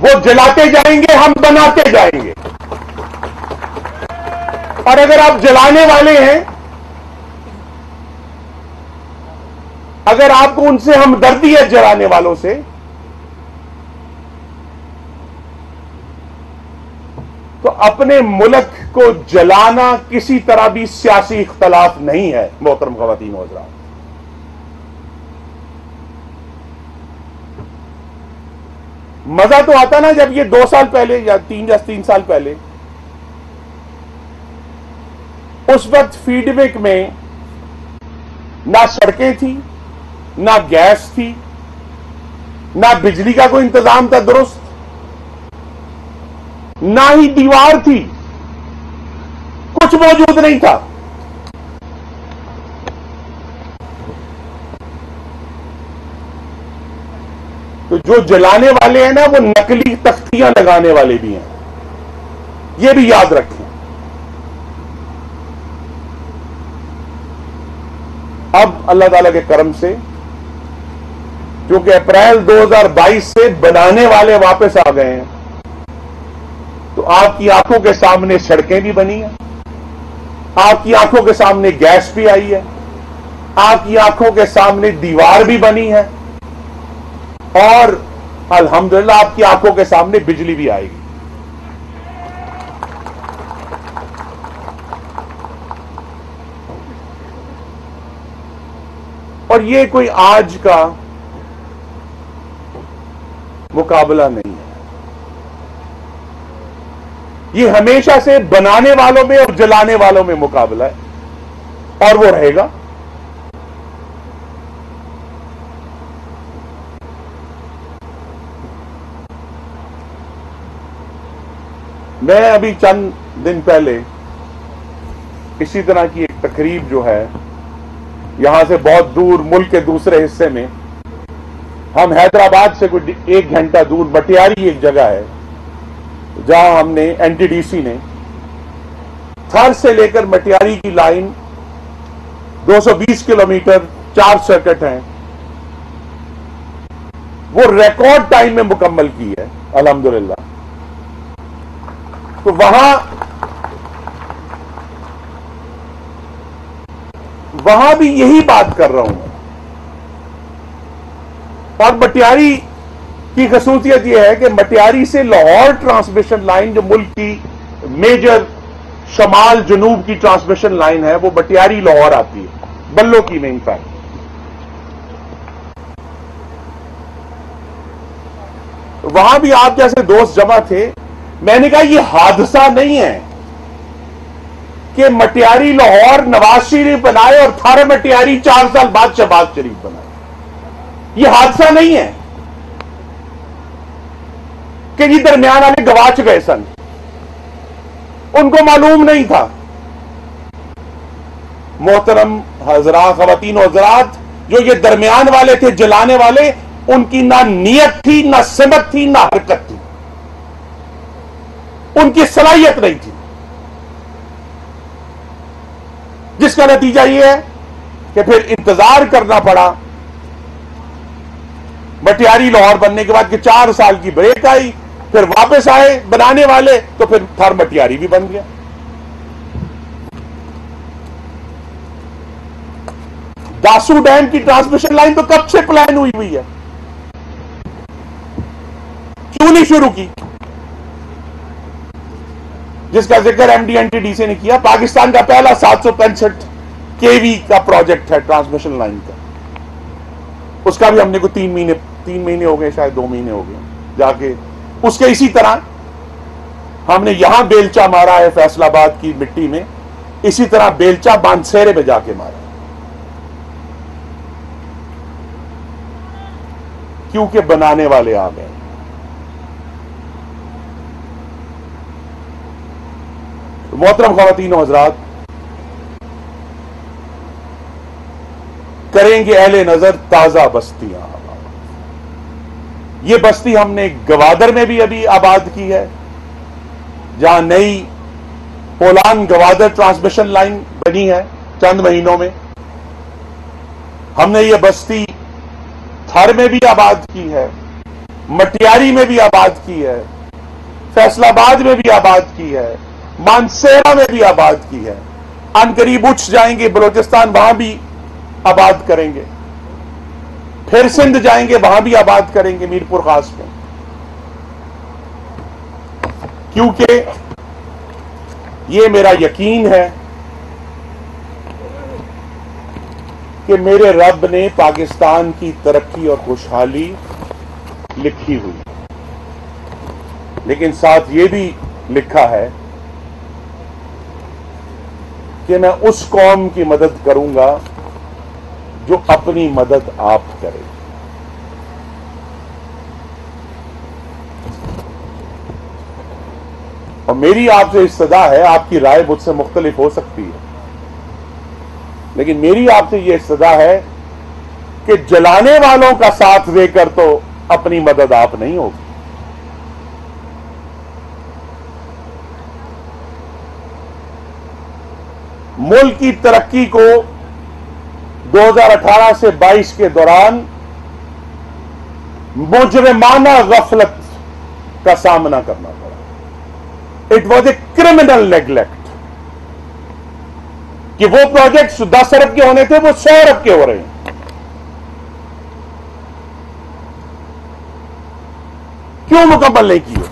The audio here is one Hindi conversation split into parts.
वो जलाते जाएंगे, हम बनाते जाएंगे। और अगर आप जलाने वाले हैं, अगर आपको उनसे हमदर्दी है जलाने वालों से, तो अपने मुल्क को जलाना किसी तरह भी सियासी इख्तलाफ नहीं है। मोहतरम ख़वातीन और हज़रात, मजा तो आता ना जब ये 2 साल पहले या 3 साल पहले, उस वक्त फीडबैक में ना सड़कें थी, ना गैस थी, ना बिजली का कोई इंतजाम था दुरुस्त, ना ही दीवार थी, कुछ मौजूद नहीं था। तो जो जलाने वाले हैं ना, वो नकली तख्तियां लगाने वाले भी हैं, ये भी याद रखें। अब अल्लाह ताला के करम से, क्योंकि अप्रैल 2022 से बनाने वाले वापस आ गए हैं, तो आपकी आंखों के सामने सड़कें भी बनी हैं, आपकी आंखों के सामने गैस भी आई है, आपकी आंखों के सामने दीवार भी बनी है, और अल्हम्दुलिल्लाह आपकी आंखों के सामने बिजली भी आएगी। और ये कोई आज का मुकाबला नहीं है, ये हमेशा से बनाने वालों में और जलाने वालों में मुकाबला है, और वो रहेगा। मैं अभी चंद दिन पहले इसी तरह की एक तकरीब जो है, यहां से बहुत दूर मुल्क के दूसरे हिस्से में, हम हैदराबाद से कुछ 1 घंटा दूर बटियारी एक जगह है, जहां हमने एनटीडीसी ने थर से लेकर मटियारी की लाइन 220 किलोमीटर 4 सर्किट हैं, वो रिकॉर्ड टाइम में मुकम्मल की है अल्हम्दुलिल्लाह। तो वहां भी यही बात कर रहा हूं। और मटियारी की खसूसियत यह है कि मटियारी से लाहौर ट्रांसमिशन लाइन, जो मुल्क की मेजर शमाल जनूब की ट्रांसमिशन लाइन है, वो मटियारी लाहौर आती है, बल्लो की नहीं। फैक्ट वहां भी आप जैसे दोस्त जमा थे, मैंने कहा ये हादसा नहीं है कि मटियारी लाहौर नवाज शरीफ बनाए और थारे मटियारी 4 साल बाद शहबाज शरीफ बनाए। ये हादसा नहीं है कि ये दरमियान वाले गवाच गए सन, उनको मालूम नहीं था। मोहतरम हजरात, खवातीन और हजरात, जो ये दरमियान वाले थे, जलाने वाले, उनकी ना नियत थी, ना सिमत थी, ना हरकत थी, उनकी सलाहियत नहीं थी, जिसका नतीजा यह है कि फिर इंतजार करना पड़ा मटियारी लाहौर बनने के बाद कि 4 साल की ब्रेक आई, फिर वापस आए बनाने वाले, तो फिर थर मटियारी भी बन गया। दासू डैम की ट्रांसमिशन लाइन तो कब से प्लान हुई है, क्यों नहीं शुरू की, जिसका जिक्र एमडी एनटीडीसी ने किया। पाकिस्तान का पहला 765 केवी का प्रोजेक्ट है ट्रांसमिशन लाइन का, उसका भी हमने को 3 महीने हो गए, शायद 2 महीने हो गए जाके। उसके इसी तरह हमने यहां बेलचा मारा है फैसलाबाद की मिट्टी में, इसी तरह बेलचा बांधसेरे में जाके मारा, क्योंकि बनाने वाले आ गए। तो मोहतरम ख़वातीन हज़रात, करेंगे अहले नजर ताजा बस्तियां। ये बस्ती हमने गवादर में भी अभी आबाद की है, जहां नई पोलान गवादर ट्रांसमिशन लाइन बनी है चंद महीनों में। हमने ये बस्ती थर में भी आबाद की है, मटियारी में भी आबाद की है, फैसलाबाद में भी आबाद की है, मानसेरा में भी आबाद की है। अनकरीब उठ जाएंगे बलूचिस्तान, वहां भी आबाद करेंगे, फिर सिंध जाएंगे, वहां भी आबाद करेंगे, मीरपुर खास में। क्योंकि ये मेरा यकीन है कि मेरे रब ने पाकिस्तान की तरक्की और खुशहाली लिखी हुई, लेकिन साथ ये भी लिखा है कि मैं उस कौम की मदद करूंगा जो अपनी मदद आप करे। और मेरी आपसे इस्तदा है, आपकी राय मुझसे मुख्तलिफ हो सकती है, लेकिन मेरी आपसे यह इस्तदा है कि जलाने वालों का साथ देकर तो अपनी मदद आप नहीं होगी। मुल्क की तरक्की को 2018 से 22 के दौरान मुजरिमाना गफलत का सामना करना पड़ा। It was a criminal neglect कि वो प्रोजेक्ट्स 10 अरब के होने थे, वो 100 अरब के हो रहे हैं। क्यों मुकम्मल नहीं किए?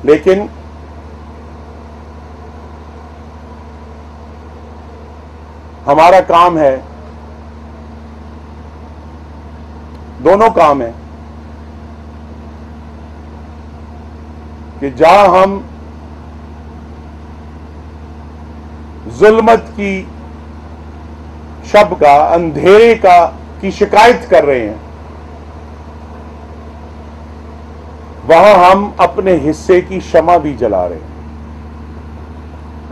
लेकिन हमारा काम है, दोनों काम है कि जहां हम जुल्मत की, शब का, अंधेरे का की शिकायत कर रहे हैं, वहां हम अपने हिस्से की शमा भी जला रहे हैं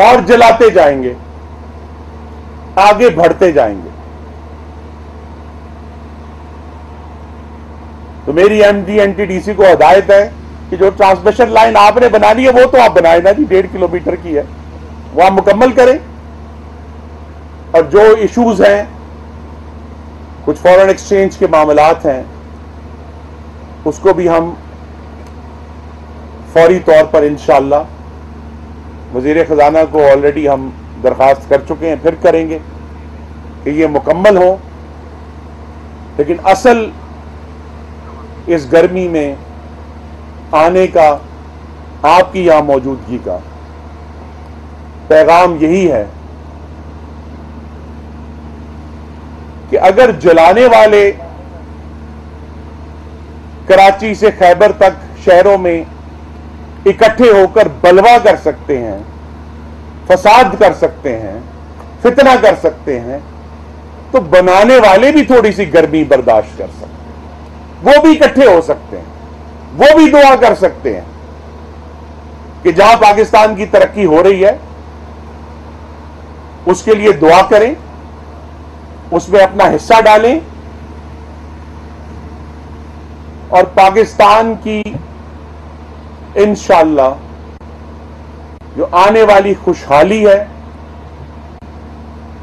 और जलाते जाएंगे, आगे बढ़ते जाएंगे। तो मेरी एमडी एनटीडीसी को हिदायत है कि जो ट्रांसमिशन लाइन आपने बनानी है वो तो आप बनाए ना जी, 1.5 किलोमीटर की है, वो आप मुकम्मल करें। और जो इश्यूज हैं, कुछ फॉरेन एक्सचेंज के मामलात हैं, उसको भी हम फौरी तौर पर इंशाअल्लाह वजीर खजाना को ऑलरेडी हम दरखास्त कर चुके हैं, फिर करेंगे कि ये मुकम्मल हो। लेकिन असल इस गर्मी में आने का, आपकी यहां मौजूदगी का पैगाम यही है कि अगर जलाने वाले कराची से खैबर तक शहरों में इकट्ठे होकर बलवा कर सकते हैं, फसाद कर सकते हैं, फितना कर सकते हैं, तो बनाने वाले भी थोड़ी सी गर्मी बर्दाश्त कर सकते हैं। वो भी इकट्ठे हो सकते हैं, वो भी दुआ कर सकते हैं कि जहां पाकिस्तान की तरक्की हो रही है उसके लिए दुआ करें, उसमें अपना हिस्सा डालें और पाकिस्तान की इंशाअल्लाह जो आने वाली खुशहाली है,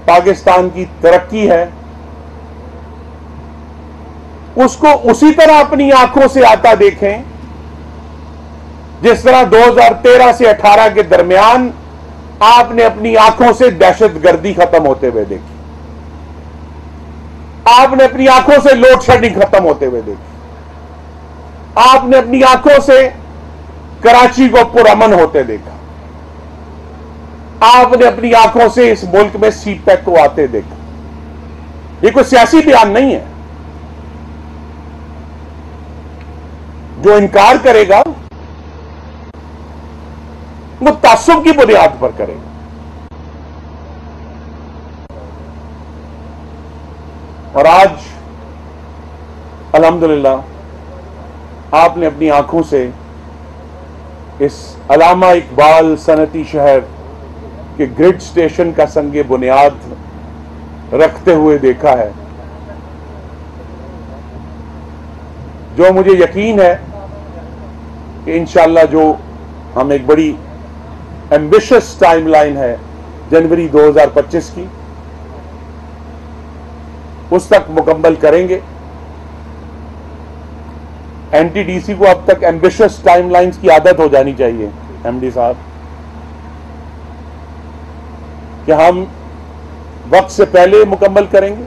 पाकिस्तान की तरक्की है, उसको उसी तरह अपनी आंखों से आता देखें जिस तरह 2013 से 18 के दरमियान आपने अपनी आंखों से दहशतगर्दी खत्म होते हुए देखी, आपने अपनी आंखों से लोड शेडिंग खत्म होते हुए देखी, आपने अपनी आंखों से कराची को पुरअमन होते देखा, आपने अपनी आंखों से इस मुल्क में सीपैक को आते देखा। ये कोई सियासी बयान नहीं है। जो इनकार करेगा वो तासुब की बुनियाद पर करेगा। और आज अल्हम्दुलिल्लाह आपने अपनी आंखों से इस अलामा इकबाल सनती शहर के ग्रिड स्टेशन का संगे बुनियाद रखते हुए देखा है, जो मुझे यकीन है कि इंशाअल्लाह जो हम एक बड़ी एम्बिशियस टाइमलाइन है जनवरी 2025 की, उस तक मुकम्मल करेंगे। एनटीडीसी को अब तक एम्बिशियस टाइमलाइंस की आदत हो जानी चाहिए एमडी साहब, कि हम वक्त से पहले मुकम्मल करेंगे।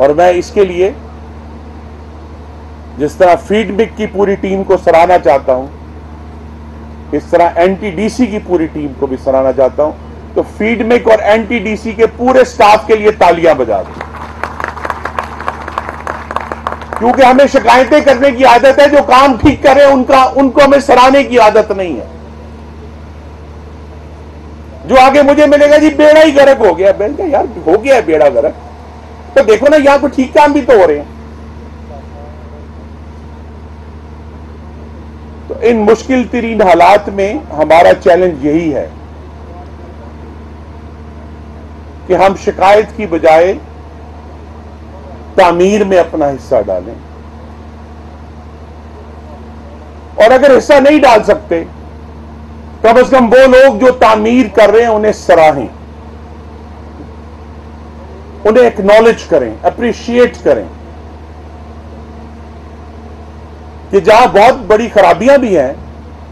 और मैं इसके लिए जिस तरह फीडबिक की पूरी टीम को सराहना चाहता हूं, इस तरह एनटीडीसी की पूरी टीम को भी सराहना चाहता हूं। तो फीडबिक और एनटीडीसी के पूरे स्टाफ के लिए तालियां बजा दें, क्योंकि हमें शिकायतें करने की आदत है। जो काम ठीक कर रहे हैं उनको हमें सराहने की आदत नहीं है। जो आगे मुझे मिलेगा जी बेड़ा ही गर्क हो गया, मैं यार हो गया है बेड़ा गर्क, तो देखो ना यहां कुछ ठीक काम भी तो हो रहे हैं। तो इन मुश्किल तरीन हालात में हमारा चैलेंज यही है कि हम शिकायत की बजाय तामीर में अपना हिस्सा डालें, और अगर हिस्सा नहीं डाल सकते कम से कम वो लोग जो तामीर कर रहे हैं उन्हें सराहें, उन्हें एक्नॉलेज करें, अप्रिशिएट करें कि जहां बहुत बड़ी खराबियां भी हैं,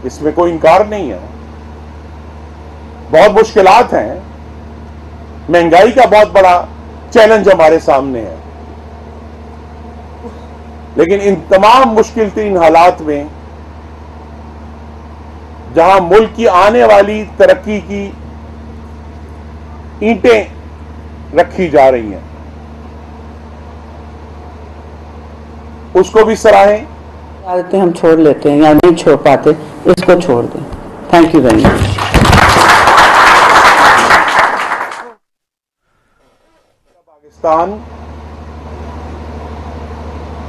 इसमें कोई इंकार नहीं है, बहुत मुश्किलात हैं, महंगाई का बहुत बड़ा चैलेंज हमारे सामने है, लेकिन इन तमाम मुश्किल तरीन हालात में जहां मुल्क की आने वाली तरक्की की ईंटें रखी जा रही हैं, उसको भी सराहें। आदतें हम छोड़ लेते हैं या नहीं छोड़ पाते, इसको छोड़ दें। Thank you very much. Pakistan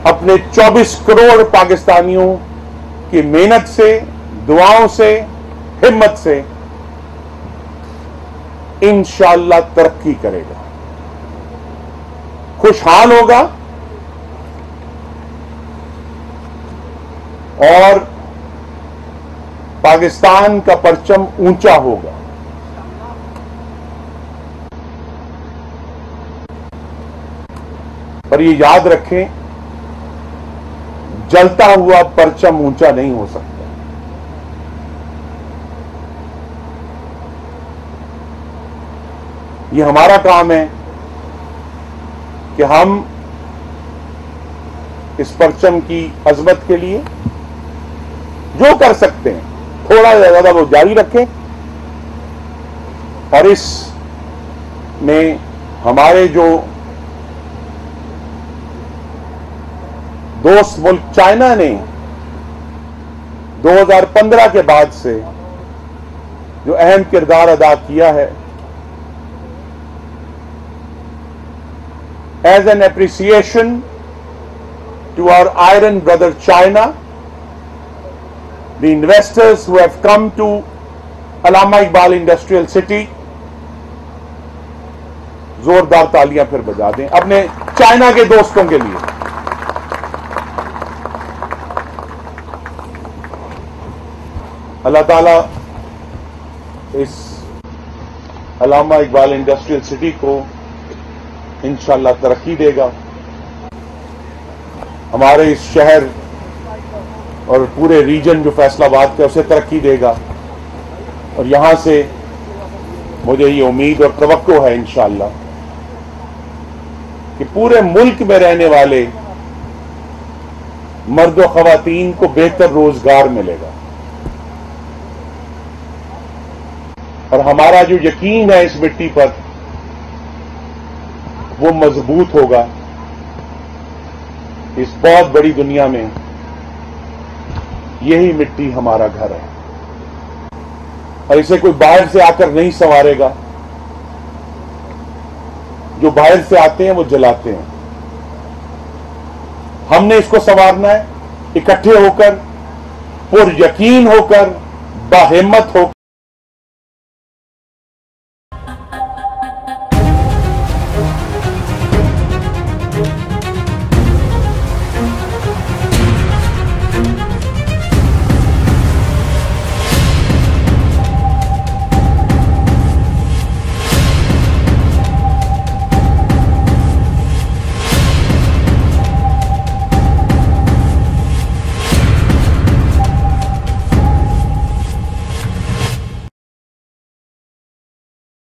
अपने 24 करोड़ पाकिस्तानियों की मेहनत से, दुआओं से, हिम्मत से इंशाअल्लाह तरक्की करेगा, खुशहाल होगा और पाकिस्तान का परचम ऊंचा होगा। पर ये याद रखें, जलता हुआ परचम ऊंचा नहीं हो सकता। ये हमारा काम है कि हम इस परचम की अजमत के लिए जो कर सकते हैं थोड़ा या ज्यादा वो जारी रखें, और इस में हमारे जो दोस्त मुल्क चाइना ने 2015 के बाद से जो अहम किरदार अदा किया है, as an appreciation to our iron brother China, the investors who have come to Allama Iqbal Industrial City, जोरदार तालियां फिर बजा दें अपने चाइना के दोस्तों के लिए। अल्लाह ताला इस अल्लामा इकबाल इंडस्ट्रियल सिटी को इंशाअल्लाह तरक्की देगा, हमारे इस शहर और पूरे रीजन जो फैसलाबाद का उसे तरक्की देगा। और यहां से मुझे ये उम्मीद और तवक्को है इंशाअल्लाह कि पूरे मुल्क में रहने वाले मर्द व ख़वातीन को बेहतर रोजगार मिलेगा, और हमारा जो यकीन है इस मिट्टी पर वो मजबूत होगा। इस बहुत बड़ी दुनिया में यही मिट्टी हमारा घर है, और इसे कोई बाहर से आकर नहीं संवारेगा। जो बाहर से आते हैं वो जलाते हैं, हमने इसको संवारना है इकट्ठे होकर, पुर यकीन होकर, बाहिम्मत होकर।